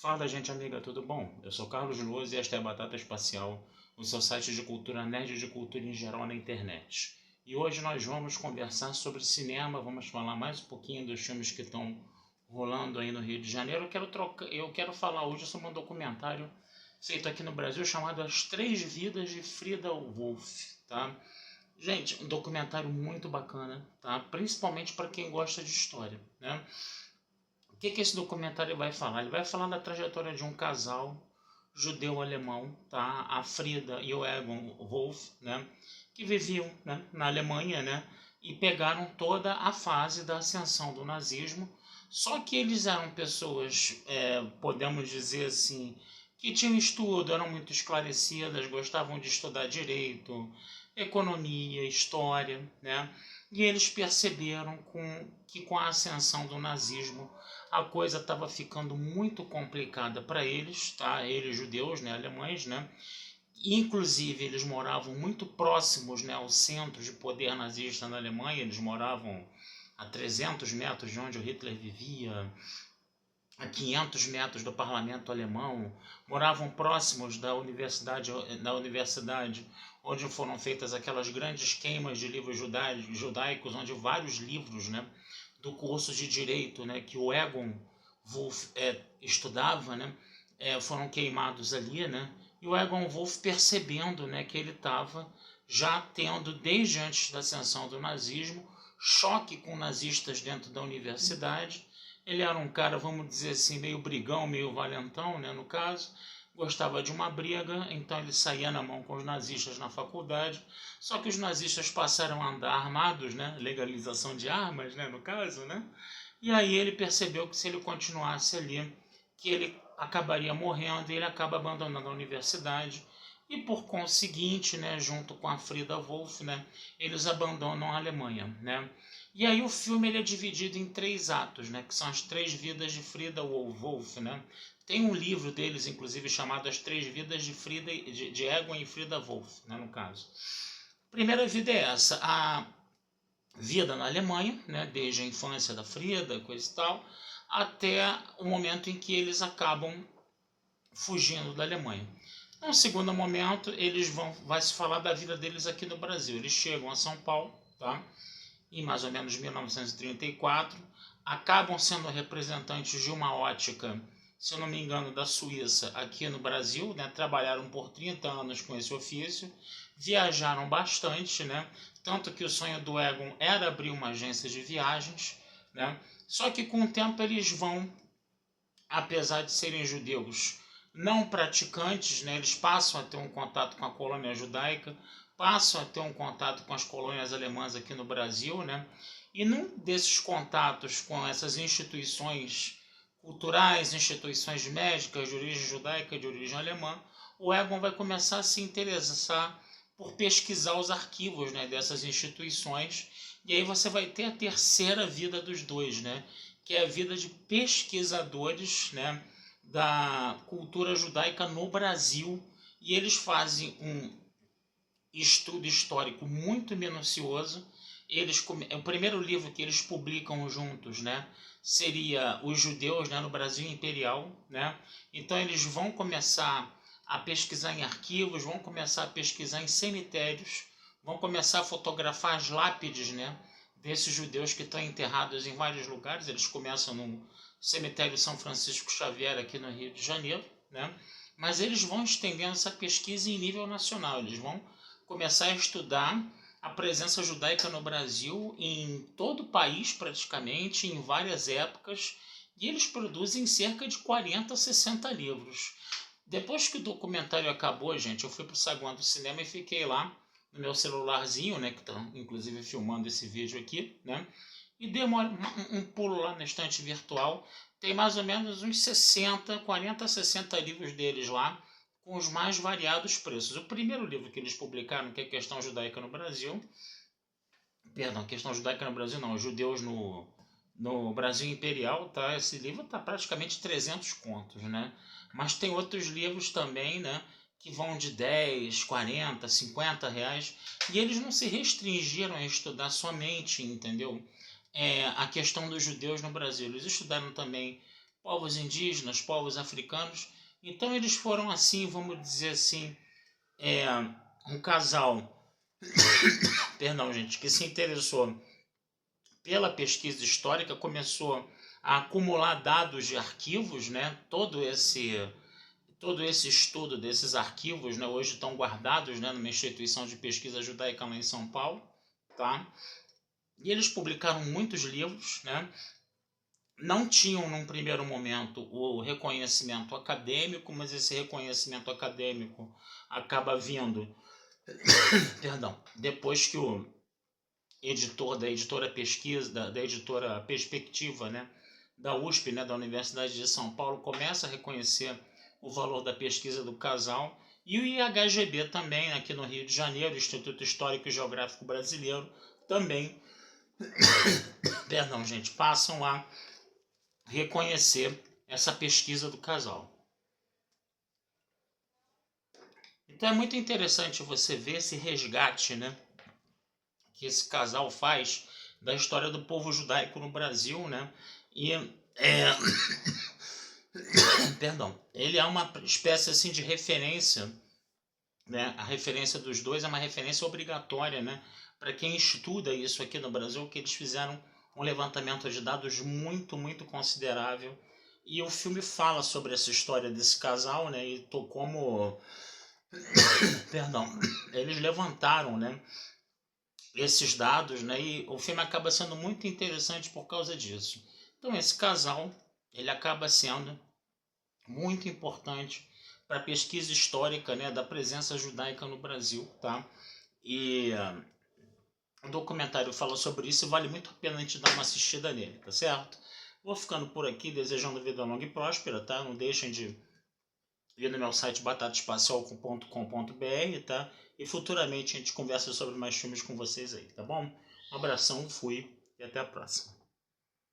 Fala, gente amiga, tudo bom? Eu sou Carlos Luz e esta é a Batata Espacial, o seu site de cultura nerd e de cultura em geral na internet. E hoje nós vamos conversar sobre cinema, vamos falar mais um pouquinho dos filmes que estão rolando aí no Rio de Janeiro. Eu quero falar hoje sobre um documentário feito aqui no Brasil chamado As Três Vidas de Frida Wolf, tá? Gente, um documentário muito bacana, tá? Principalmente para quem gosta de história, né? O que esse documentário vai falar? Ele vai falar da trajetória de um casal judeu-alemão, tá? A Frida e o Egon Wolf, né? Que viviam, né, na Alemanha, né? E pegaram toda a fase da ascensão do nazismo. Só que eles eram pessoas, podemos dizer assim, que tinham estudo, eram muito esclarecidas, gostavam de estudar direito, economia, história, né? E eles perceberam que com a ascensão do nazismo a coisa estava ficando muito complicada para eles, tá? Eles judeus, né, alemães, né? Inclusive eles moravam muito próximos, né, ao centro de poder nazista na Alemanha. Eles moravam a 300 metros de onde o Hitler vivia, a 500 metros do parlamento alemão, moravam próximos da universidade onde foram feitas aquelas grandes queimas de livros judaicos, onde vários livros, né, do curso de direito, né, que o Egon Wolf estudava, né, foram queimados ali, né, e o Egon Wolf percebendo, né, que ele estava já tendo, desde antes da ascensão do nazismo, choque com nazistas dentro da universidade. Ele era um cara, vamos dizer assim, meio brigão, meio valentão, né, no caso. Gostava de uma briga, então ele saía na mão com os nazistas na faculdade. Só que os nazistas passaram a andar armados, né, legalização de armas, né, no caso, né. E aí ele percebeu que se ele continuasse ali, que ele acabaria morrendo, e ele acaba abandonando a universidade. E por conseguinte, né, junto com a Frida Wolf, né, eles abandonam a Alemanha, né. E aí o filme ele é dividido em três atos, né, que são as três vidas de Frida Wolf, né. Tem um livro deles, inclusive, chamado As Três Vidas de Frida, de Egon e Frida Wolf, né, no caso. A primeira vida é essa, a vida na Alemanha, né, desde a infância da Frida, coisa e tal, até o momento em que eles acabam fugindo da Alemanha. Num segundo momento, vai se falar da vida deles aqui no Brasil. Eles chegam a São Paulo, tá? Em mais ou menos 1934, acabam sendo representantes de uma ótica, se eu não me engano, da Suíça aqui no Brasil, né? Trabalharam por 30 anos com esse ofício, viajaram bastante, né? Tanto que o sonho do Egon era abrir uma agência de viagens, né? Só que com o tempo eles vão, apesar de serem judeus não praticantes, né, eles passam a ter um contato com a colônia judaica, passam a ter um contato com as colônias alemãs aqui no Brasil, né? E num desses contatos com essas instituições culturais, instituições médicas de origem judaica, de origem alemã, o Egon vai começar a se interessar por pesquisar os arquivos, né, dessas instituições. E aí você vai ter a terceira vida dos dois, né, que é a vida de pesquisadores, né, da cultura judaica no Brasil. E eles fazem um estudo histórico muito minucioso. O primeiro livro que eles publicam juntos, né, seria Os Judeus, né, no Brasil Imperial, né? Então eles vão começar a pesquisar em arquivos, vão começar a pesquisar em cemitérios, vão começar a fotografar as lápides, né, desses judeus que estão enterrados em vários lugares. Eles começam no cemitério São Francisco Xavier aqui no Rio de Janeiro, né? Mas eles vão estendendo essa pesquisa em nível nacional. Eles vão começar a estudar a presença judaica no Brasil em todo o país praticamente, em várias épocas, e eles produzem cerca de 40 a 60 livros. Depois que o documentário acabou, gente, eu fui para o saguão do cinema e fiquei lá no meu celularzinho, né, que está inclusive filmando esse vídeo aqui, né, e dei um pulo lá na estante virtual. Tem mais ou menos uns 60, 40 a 60 livros deles lá, com os mais variados preços. O primeiro livro que eles publicaram, que é Questão Judaica no Brasil, perdão, Questão Judaica no Brasil não, Judeus no Brasil Imperial, tá? Esse livro tá praticamente 300 contos, né? Mas tem outros livros também, né, que vão de 10, 40, 50 reais, e eles não se restringiram a estudar somente, entendeu? A questão dos judeus no Brasil. Eles estudaram também povos indígenas, povos africanos. Então eles foram assim, vamos dizer assim, um casal, perdão gente, que se interessou pela pesquisa histórica, começou a acumular dados de arquivos, né? Todo esse estudo desses arquivos, né, hoje estão guardados, né, numa instituição de pesquisa judaica lá em São Paulo, tá? E eles publicaram muitos livros, né? Não tinham num primeiro momento o reconhecimento acadêmico, mas esse reconhecimento acadêmico acaba vindo, perdão, depois que o editor da editora Pesquisa, da editora Perspectiva, né, da USP, né, da Universidade de São Paulo, começa a reconhecer o valor da pesquisa do casal, e o IHGB também, aqui no Rio de Janeiro, Instituto Histórico e Geográfico Brasileiro, também, perdão gente, passam a reconhecer essa pesquisa do casal. Então é muito interessante você ver esse resgate, né, que esse casal faz da história do povo judaico no Brasil, né? E perdão, ele é uma espécie assim de referência, né? A referência dos dois é uma referência obrigatória, né? Para quem estuda isso aqui no Brasil, que eles fizeram um levantamento de dados muito, muito considerável. E o filme fala sobre essa história desse casal, né? E como, perdão, eles levantaram, né, esses dados, né? E o filme acaba sendo muito interessante por causa disso. Então esse casal, ele acaba sendo muito importante para a pesquisa histórica, né, da presença judaica no Brasil, tá? E o documentário fala sobre isso e vale muito a pena a gente dar uma assistida nele, tá certo? Vou ficando por aqui, desejando vida longa e próspera, tá? Não deixem de ir no meu site batataespacial.com.br, tá? E futuramente a gente conversa sobre mais filmes com vocês aí, tá bom? Um abração, fui e até a próxima.